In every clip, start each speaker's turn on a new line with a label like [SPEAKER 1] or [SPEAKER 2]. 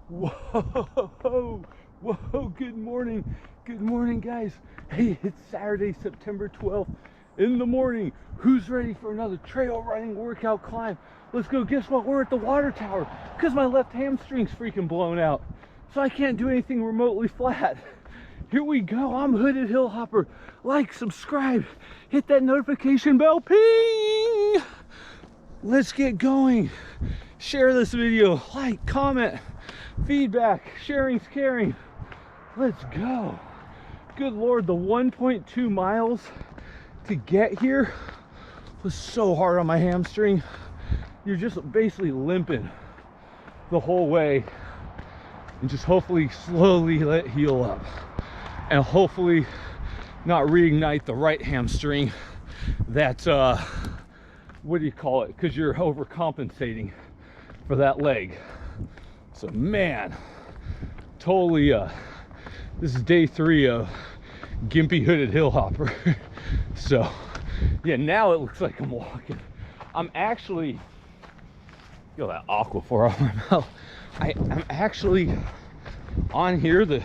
[SPEAKER 1] Whoa, whoa, good morning, guys. Hey, it's Saturday, September 12th in the morning. Who's ready for another trail running workout climb? Let's go. Guess what? We're at the water tower because my left hamstring's freaking blown out, so I can't do anything remotely flat. Here we go. I'm Hooded Hill Hopper. Like, subscribe, hit that notification bell, ping. Let's get going. Share this video, like, comment, feedback, sharing's caring. Let's go. Good Lord, the 1.2 miles to get here was so hard on my hamstring. You're just basically limping the whole way, and just hopefully slowly let it heal up, and hopefully not reignite the right hamstring. That's what do you call it, because you're overcompensating for that leg. So man, totally this is day 3 of gimpy Hooded Hill Hopper. So yeah, now it looks like I'm walking. I'm actually, feel that aquaphor on my mouth. I'm actually on here, the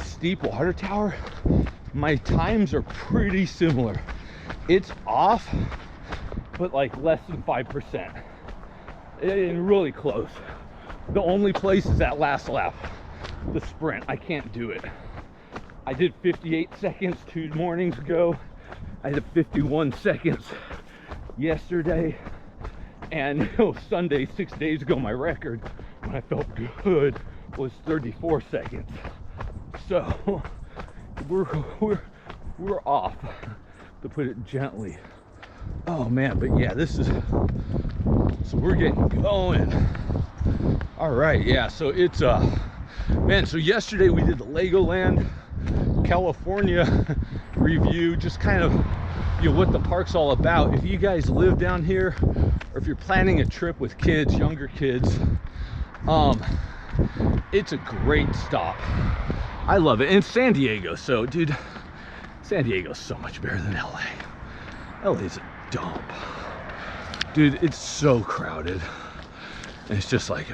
[SPEAKER 1] steep water tower. My times are pretty similar. It's off, but like less than 5%. And really close. The only place is that last lap, the sprint. I can't do it. I did 58 seconds 2 mornings ago. I did 51 seconds yesterday. And Sunday, 6 days ago, my record when I felt good was 34 seconds. So we're off, to put it gently. Oh man, but yeah, this is, so we're getting going. All right, yeah, so it's man, so yesterday we did the Legoland California review, just kind of, you know, what the park's all about. If you guys live down here, or if you're planning a trip with kids, younger kids, it's a great stop. I love it. And it's San Diego, so dude, San Diego's so much better than LA. LA's a dump. Dude, it's so crowded. And it's just like,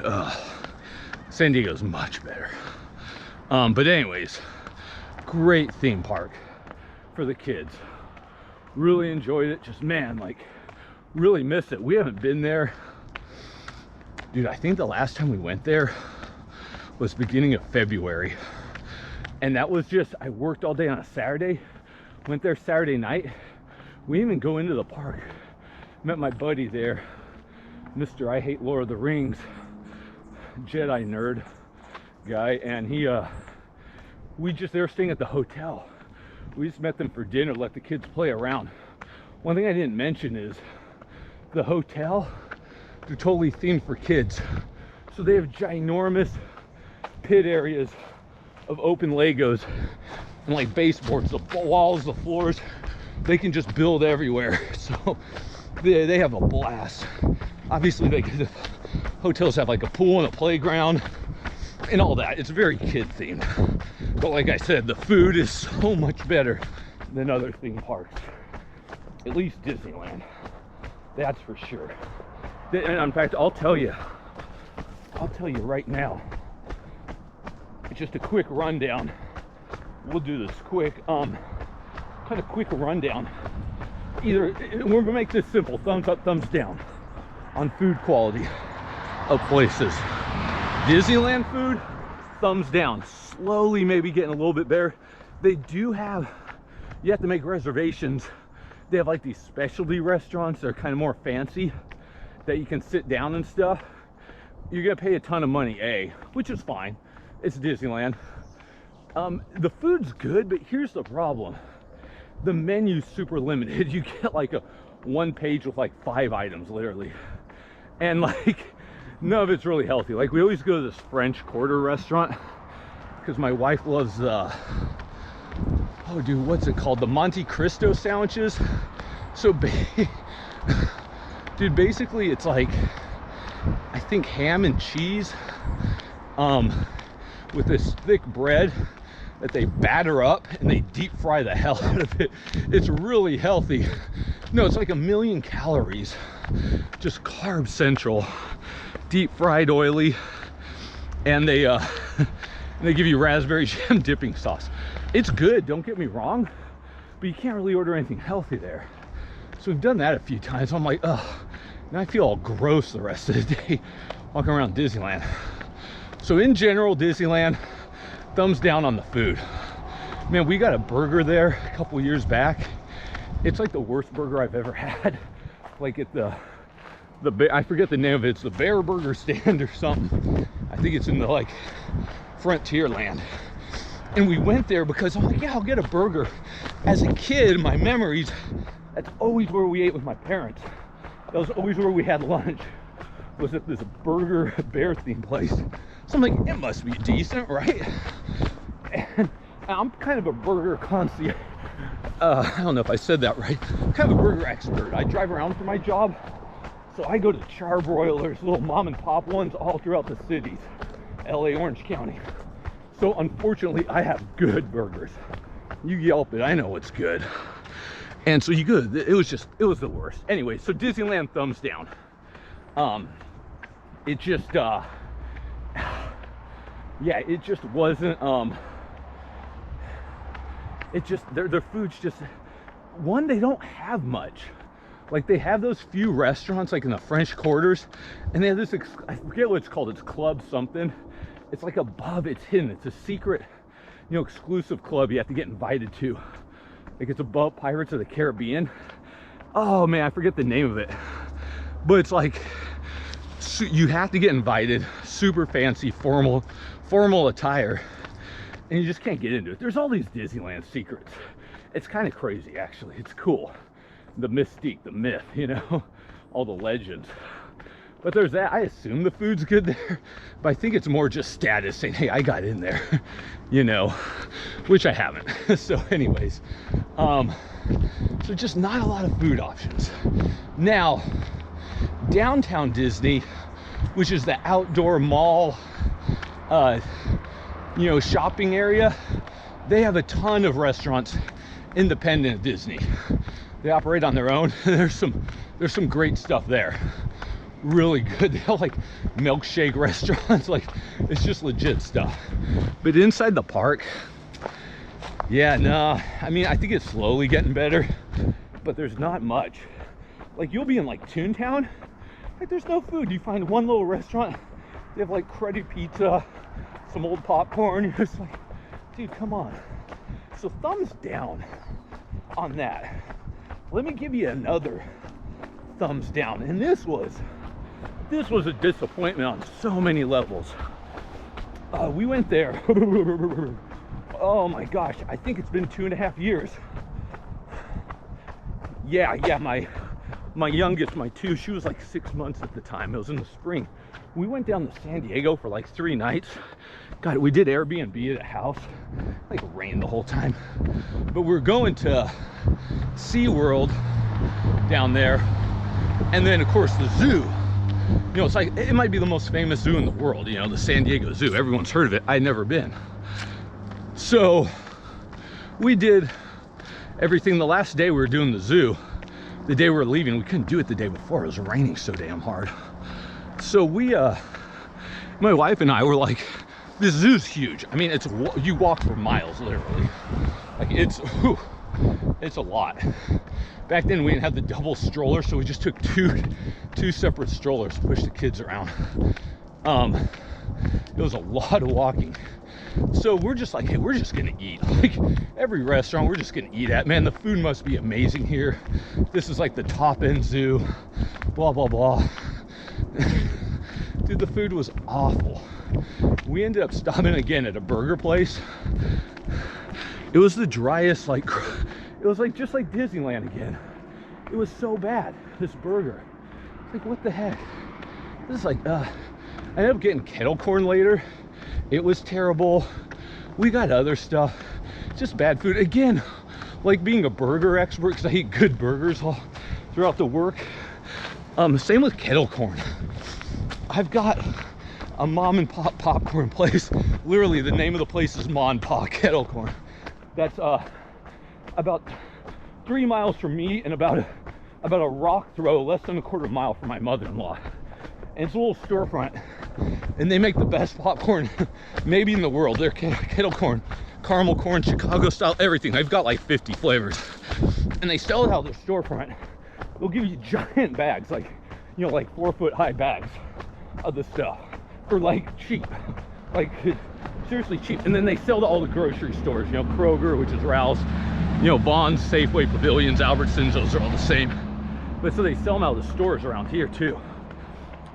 [SPEAKER 1] San Diego's much better. But anyways, great theme park for the kids. Really enjoyed it. Just, man, like, really miss it. We haven't been there. Dude, I think the last time we went there was beginning of February. And that was just, I worked all day on a Saturday. Went there Saturday night. We didn't even go into the park. Met my buddy there, Mr. I Hate Lord of the Rings Jedi nerd guy, and he they were staying at the hotel. We just met them for dinner, let the kids play around. One thing I didn't mention is the hotel, they're totally themed for kids. So they have ginormous pit areas of open Legos and like baseboards, the walls, the floors. They can just build everywhere. So they have a blast. Obviously, the hotels have like a pool and a playground and all that. It's very kid themed. But like I said, the food is so much better than other theme parks. At least Disneyland. That's for sure. And in fact, I'll tell you right now. It's just a quick rundown. We'll do this quick. Kind of quick rundown. We're gonna make this simple: thumbs up, thumbs down on food quality of places. Disneyland food, thumbs down. Slowly maybe getting a little bit better. They do have, you have to make reservations. They have like these specialty restaurants that are kind of more fancy, that you can sit down and stuff. You're gonna pay a ton of money, which is fine. It's Disneyland. The food's good, but here's the problem. The menu's super limited. You get like a 1 page with like 5 items, literally. And like, none of it's really healthy. Like, we always go to this French Quarter restaurant because my wife loves oh dude, what's it called? The Monte Cristo sandwiches. So dude, basically it's like, I think ham and cheese with this thick bread that they batter up and they deep fry the hell out of it. It's really healthy. No, it's like 1,000,000 calories, just carb central, deep fried, oily. and they they give you raspberry jam dipping sauce. It's good, don't get me wrong, but you can't really order anything healthy there. So we've done that a few times. I'm like, ugh, and I feel all gross the rest of the day walking around Disneyland. So in general, Disneyland, thumbs down on the food. Man, we got a burger there a couple years back. It's like the worst burger I've ever had. Like at the I forget the name of it. It's the Bear Burger Stand or something. I think it's in the like Frontierland. And we went there because I'm like, yeah, I'll get a burger. As a kid, my memories, that's always where we ate with my parents. That was always where we had lunch, was at this burger bear themed place. So I'm like, it must be decent, right? And I'm kind of a burger concierge. I don't know if I said that right. I'm kind of a burger expert. I drive around for my job. So I go to charbroilers, little mom and pop ones all throughout the cities, LA, Orange County. So unfortunately, I have good burgers. You Yelp it, I know it's good. And so you good, it was the worst. Anyway, so Disneyland, thumbs down. It just, yeah, it just wasn't, it just, their food's just, one, they don't have much. Like they have those few restaurants like in the French quarters, and they have this, I forget what it's called, it's club something. It's like above, it's hidden, it's a secret, you know, exclusive club you have to get invited to. Like it's above Pirates of the Caribbean. Oh man, I forget the name of it. But it's like, you have to get invited, super fancy, formal attire, and you just can't get into it. There's all these Disneyland secrets. It's kind of crazy, actually. It's cool. The mystique, the myth, you know, all the legends. But there's that. I assume the food's good there, but I think it's more just status saying, hey, I got in there, you know, which I haven't. So anyways, so just not a lot of food options. Now, downtown Disney, which is the outdoor mall, you know, shopping area, they have a ton of restaurants independent of Disney. They operate on their own. There's some great stuff there. Really good. They have like milkshake restaurants. Like it's just legit stuff. But inside the park, yeah, no. I mean, I think it's slowly getting better, but there's not much. Like you'll be in like Toontown, like there's no food. You find one little restaurant. They have like cruddy pizza, some old popcorn. You're just like, dude, come on. So thumbs down on that. Let me give you another thumbs down, and this was a disappointment on so many levels. We went there. Oh my gosh, I think it's been 2.5 years. Yeah, my youngest, my two, she was like 6 months at the time. It was in the spring. We went down to San Diego for like 3 nights. God, we did Airbnb at a house. Like rained the whole time. But we're going to SeaWorld down there. And then of course the zoo. You know, it's like, it might be the most famous zoo in the world, you know, the San Diego Zoo. Everyone's heard of it. I'd never been. So we did everything. The last day we were doing the zoo, the day we were leaving, we couldn't do it the day before. It was raining so damn hard. So we, my wife and I were like, this zoo's huge. I mean, you walk for miles, literally. Like it's a lot. Back then we didn't have the double stroller, so we just took two separate strollers to push the kids around. It was a lot of walking. So we're just like, hey, we're just gonna eat. Like every restaurant we're just gonna eat at. Man, the food must be amazing here. This is like the top end zoo, blah, blah, blah. Dude, the food was awful. We ended up stopping again at a burger place. It was the driest, like, it was like just like Disneyland again. It was so bad, this burger. It's like, what the heck? This is like, I ended up getting kettle corn later. It was terrible. We got other stuff, just bad food. Again, like being a burger expert, because I eat good burgers all throughout the work. Same with kettle corn. I've got a mom and pop popcorn place. Literally, the name of the place is Ma and Pa Kettle Corn. That's about 3 miles from me and about a rock throw, less than a quarter mile from my mother-in-law. And it's a little storefront. and they make the best popcorn maybe in the world. They're kettle corn, caramel corn, Chicago style, everything. They've got like 50 flavors, and they sell it out of their storefront. They'll give you giant bags, like, you know, like 4-foot high bags of the stuff for like cheap, like seriously cheap. And then they sell to all the grocery stores, you know, Kroger, which is Rouse, you know, Vons, Safeway, Pavilions, Albertsons, those are all the same. But so they sell them out of the stores around here too.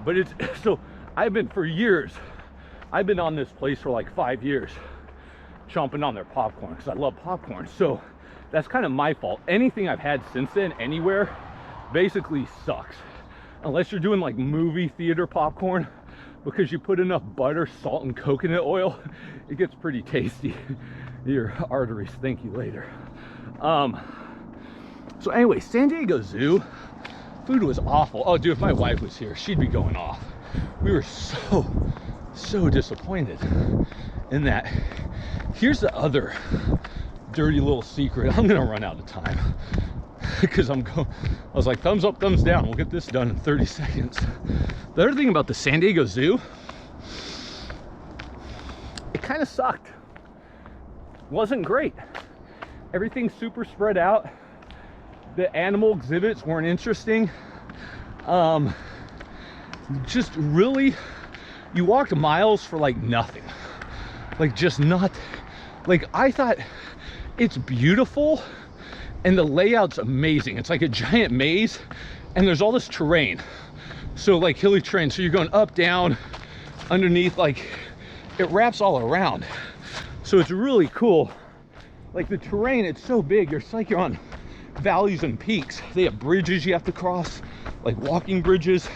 [SPEAKER 1] But it's, so I've been, for years, I've been on this place for like 5 years, chomping on their popcorn, because I love popcorn. So that's kind of my fault. Anything I've had since then, anywhere, basically sucks. Unless you're doing like movie theater popcorn, because you put enough butter, salt, and coconut oil, it gets pretty tasty. Your arteries thank you later. So anyway, San Diego Zoo, food was awful. Oh dude, if my wife was here, she'd be going off. We were so disappointed in that. Here's the other dirty little secret. I'm gonna run out of time because I was like, thumbs up, thumbs down, we'll get this done in 30 seconds. The other thing about the San Diego Zoo, it kind of sucked. Wasn't great. Everything's super spread out. The animal exhibits weren't interesting. Just really, you walked miles for like nothing. Like just not, like I thought it's beautiful and the layout's amazing. It's like a giant maze and there's all this terrain. So like hilly terrain, so you're going up, down, underneath, like it wraps all around. So it's really cool. Like the terrain, it's so big, it's like you're on valleys and peaks. They have bridges you have to cross, like walking bridges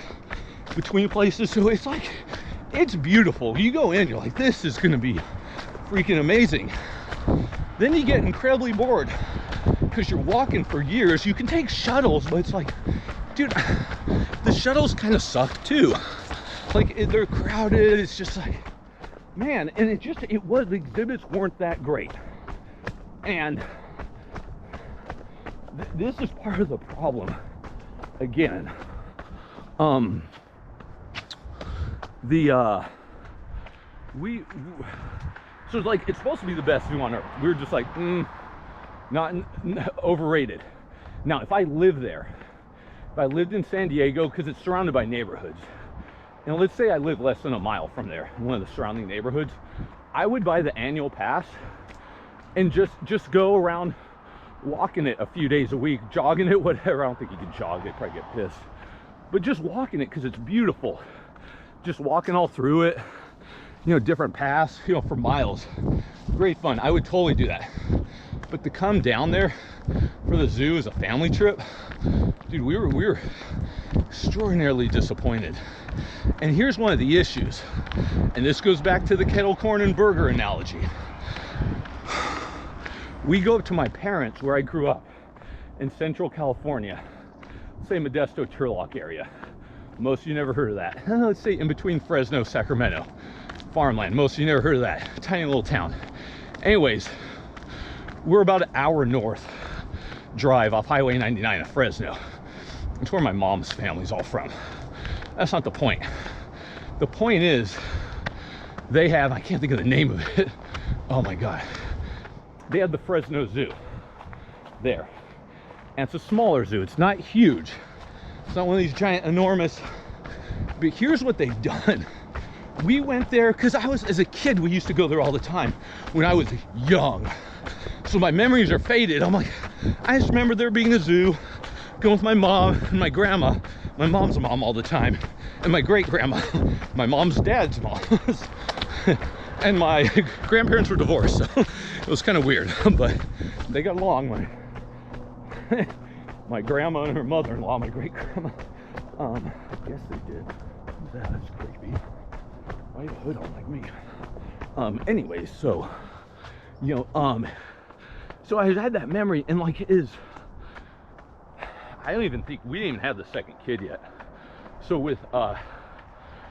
[SPEAKER 1] between places. So it's like, it's beautiful. You go in, you're like, this is gonna be freaking amazing. Then you get incredibly bored because you're walking for years. You can take shuttles, but it's like, dude, the shuttles kind of suck too. Like they're crowded. It's just like, man, and the exhibits weren't that great. And this is part of the problem again. So it's like, it's supposed to be the best zoo on earth. We were just like, not overrated. Now, if I lived there, if I lived in San Diego, because it's surrounded by neighborhoods, and let's say I live less than a mile from there, one of the surrounding neighborhoods, I would buy the annual pass and just go around walking it a few days a week, jogging it, whatever. I don't think you can jog, they'd probably get pissed. But just walking it, because it's beautiful. Just walking all through it, you know, different paths, you know, for miles. Great fun. I would totally do that. But to come down there for the zoo as a family trip, dude, we were extraordinarily disappointed. And here's one of the issues, and this goes back to the kettle corn and burger analogy. We go up to my parents, where I grew up in Central California, say Modesto, Turlock area. Most of you never heard of that. Let's say in between Fresno, Sacramento, farmland. Most of you never heard of that. Tiny little town. Anyways, we're about an hour north drive off Highway 99 of Fresno. It's where my mom's family's all from. That's not the point. The point is, they have, I can't think of the name of it. Oh my God. They have the Fresno Zoo there. And it's a smaller zoo. It's not huge. It's not one of these giant, enormous. But here's what they've done. We went there because as a kid, we used to go there all the time when I was young. So my memories are faded. I'm like, I just remember there being a zoo, going with my mom and my grandma, my mom's mom all the time, and my great grandma, my mom's dad's mom. And my grandparents were divorced, so it was kind of weird, but they got along. My grandma and her mother-in-law, my great grandma, I guess they did. Who's that? That's creepy. Why have a hood on like me? Anyways, so, you know, so I had that memory, and like I don't even think, we didn't even have the second kid yet. So with,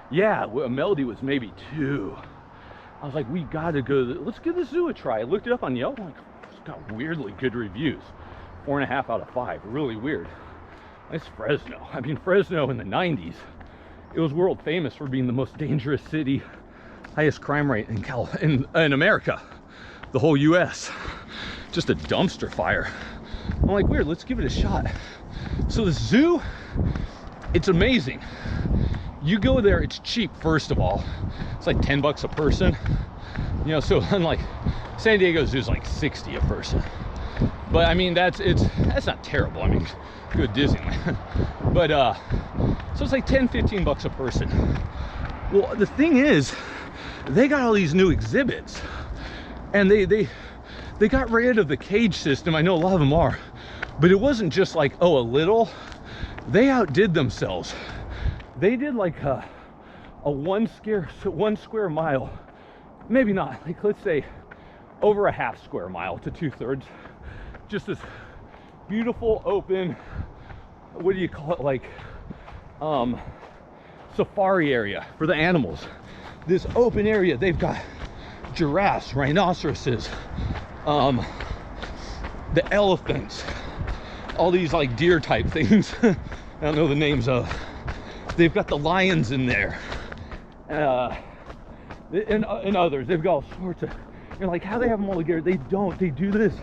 [SPEAKER 1] yeah, Melody was maybe 2. I was like, we gotta go, let's give the zoo a try. I looked it up on Yelp, I'm like, it's got weirdly good reviews. 4.5 out of 5, really weird. It's Fresno. I mean, Fresno in the 90s, it was world famous for being the most dangerous city, highest crime rate in America, the whole US. Just a dumpster fire. I'm like, weird, let's give it a shot. So the zoo, it's amazing. You go there, it's cheap, first of all. It's like 10 bucks a person. You know, so unlike San Diego Zoo is like 60 a person. But I mean, that's not terrible. I mean, go to Disneyland. But so it's like 10, 15 bucks a person. Well, the thing is, they got all these new exhibits, and they got rid of the cage system. I know a lot of them are, but it wasn't just like, oh, a little. They outdid themselves. They did like a 1 square mile, maybe not, like let's say over a half square mile to 2/3, just this beautiful open, what do you call it, like safari area for the animals. This open area, they've got giraffes, rhinoceroses, the elephants, all these like deer type things. I don't know the names of. They've got the lions in there, and others. They've got all sorts of, you're like, how they have them all together? They don't. They do this.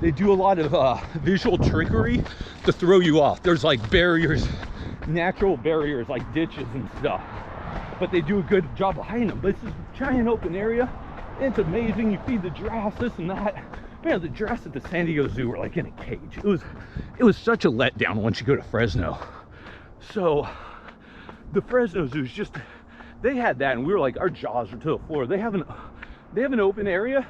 [SPEAKER 1] They do a lot of visual trickery to throw you off. There's like barriers, natural barriers, like ditches and stuff. But they do a good job of hiding them. But it's this giant open area. It's amazing. You feed the giraffes, this and that. Man, the giraffes at the San Diego Zoo were like in a cage. It was such a letdown once you go to Fresno. So the Fresno Zoo is just, they had that, and we were like, our jaws are to the floor. They have an open area,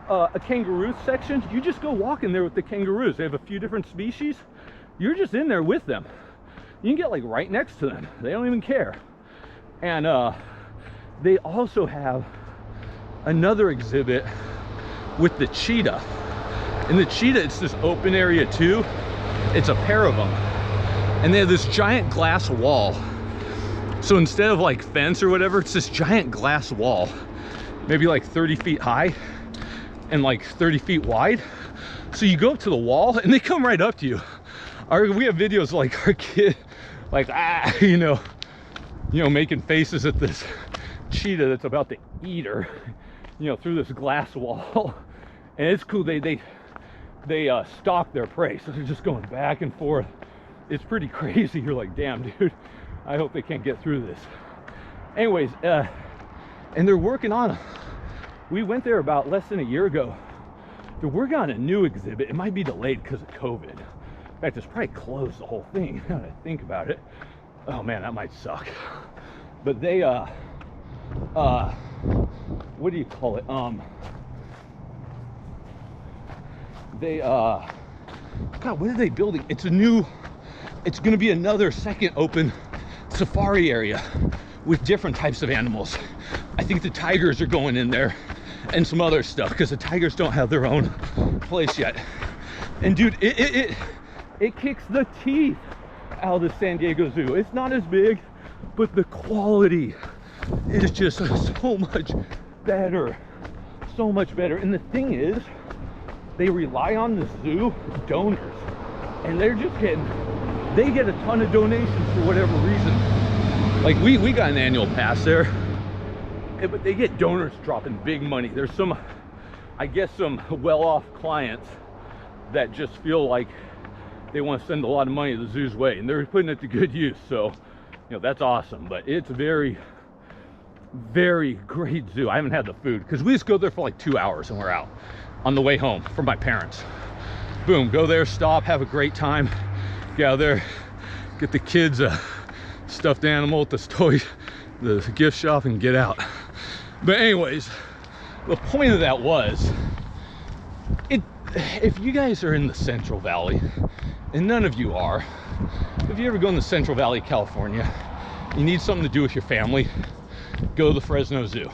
[SPEAKER 1] a kangaroo section. You just go walk in there with the kangaroos. They have a few different species. You're just in there with them. You can get like right next to them. They don't even care. And they also have another exhibit with the cheetah. And the cheetah, it's this open area too. It's a pair of them. And they have this giant glass wall. So instead of like fence or whatever, it's this giant glass wall, maybe like 30 feet high and like 30 feet wide. So you go up to the wall and they come right up to you. We have videos like our kid, like, you know, making faces at this cheetah that's about to eat her, you know, through this glass wall. And it's cool. They stalk their prey, so they're just going back and forth. It's pretty crazy. You're like, damn, dude, I hope they can't get through this. Anyways, and they're working on, we went there about less than a year ago. They're working on a new exhibit. It might be delayed because of COVID. In fact, it's probably closed, the whole thing, now that I think about it. Oh man, that might suck. But they, what do you call it? God, what are they building? It's gonna be another second open safari area with different types of animals. I think the tigers are going in there and some other stuff, because the tigers don't have their own place yet. And dude, it kicks the teeth out of the San Diego Zoo. It's not as big, but the quality is just so much better. So much better. And the thing is, they rely on the zoo donors, and they're just they get a ton of donations for whatever reason. Like we got an annual pass there, but they get donors dropping big money. There's some, I guess, some well-off clients that just feel like they want to send a lot of money the zoo's way, and they're putting it to good use. So, you know, that's awesome. But it's a very, very great zoo. I haven't had the food because we just go there for like 2 hours and we're out on the way home from my parents. Boom, go there, stop, have a great time, get out there, get the kids a stuffed animal at the gift shop, and get out. But anyways, the point of that was, if you guys are in the Central Valley, and none of you are, if you ever go in the Central Valley, California, you need something to do with your family, go to the Fresno Zoo.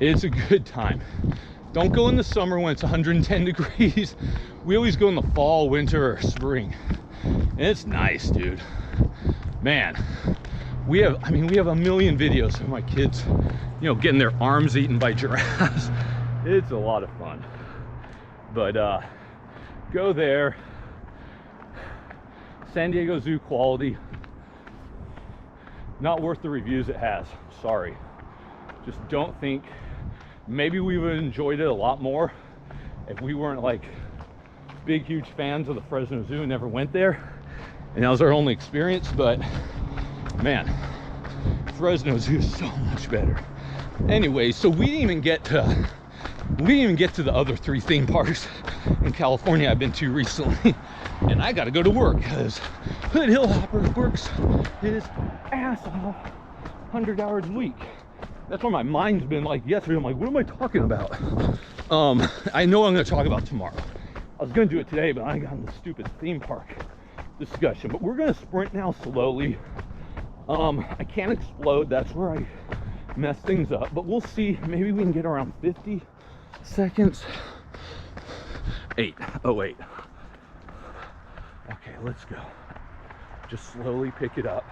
[SPEAKER 1] It's a good time. Don't go in the summer when it's 110 degrees. We always go in the fall, winter, or spring. And it's nice, dude. Man, we have a million videos of my kids, you know, getting their arms eaten by giraffes. It's a lot of fun. But go there. San Diego Zoo quality. not worth the reviews it has. Sorry. Just don't think, maybe we would have enjoyed it a lot more if we weren't like big, huge fans of the Fresno Zoo and never went there. And that was our only experience, but man, Fresno Zoo is so much better. Anyway, so we didn't even get to the other 3 theme parks in California I've been to recently. And I gotta go to work because Hood Hill Hopper works his ass off 100 hours a week. That's where my mind's been like yesterday. I'm like, what am I talking about? I know I'm gonna talk about tomorrow. I was gonna do it today, but I got in the stupid theme park discussion. But we're gonna sprint now slowly. I can't explode, that's where I mess things up, but we'll see. Maybe we can get around 50 seconds. 8. Okay, let's go. Just slowly pick it up.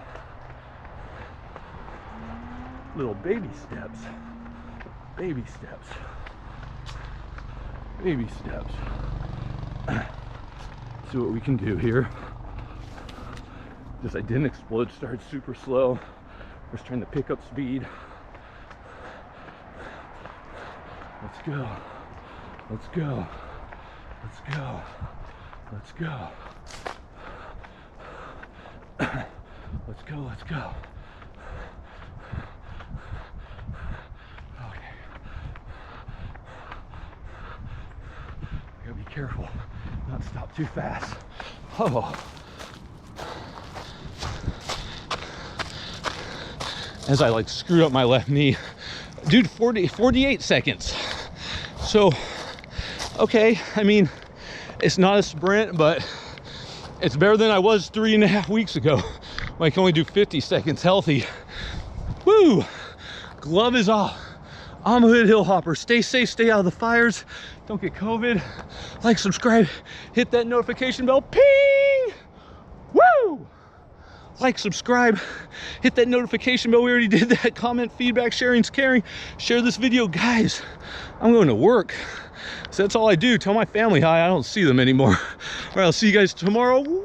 [SPEAKER 1] Little baby steps. Baby steps. Baby steps. See what we can do here. Just I didn't explode, started super slow. Just trying to pick up speed. Let's go. Let's go. Let's go. Let's go. Let's go. Let's go. Okay. I gotta be careful, not stop too fast. Oh. As I like screwed up my left knee. Dude, 48 seconds. So, okay, I mean, it's not a sprint, but it's better than I was 3.5 weeks ago. I can only do 50 seconds healthy. Woo! Glove is off. I'm a Hood Hill Hopper. Stay safe, stay out of the fires. Don't get COVID. Like, subscribe, hit that notification bell. Ping! Woo! Like, subscribe, hit that notification bell. We already did that. Comment, feedback, sharing's caring. Share this video. Guys, I'm going to work. So that's all I do. Tell my family hi. I don't see them anymore. All right, I'll see you guys tomorrow. Woo!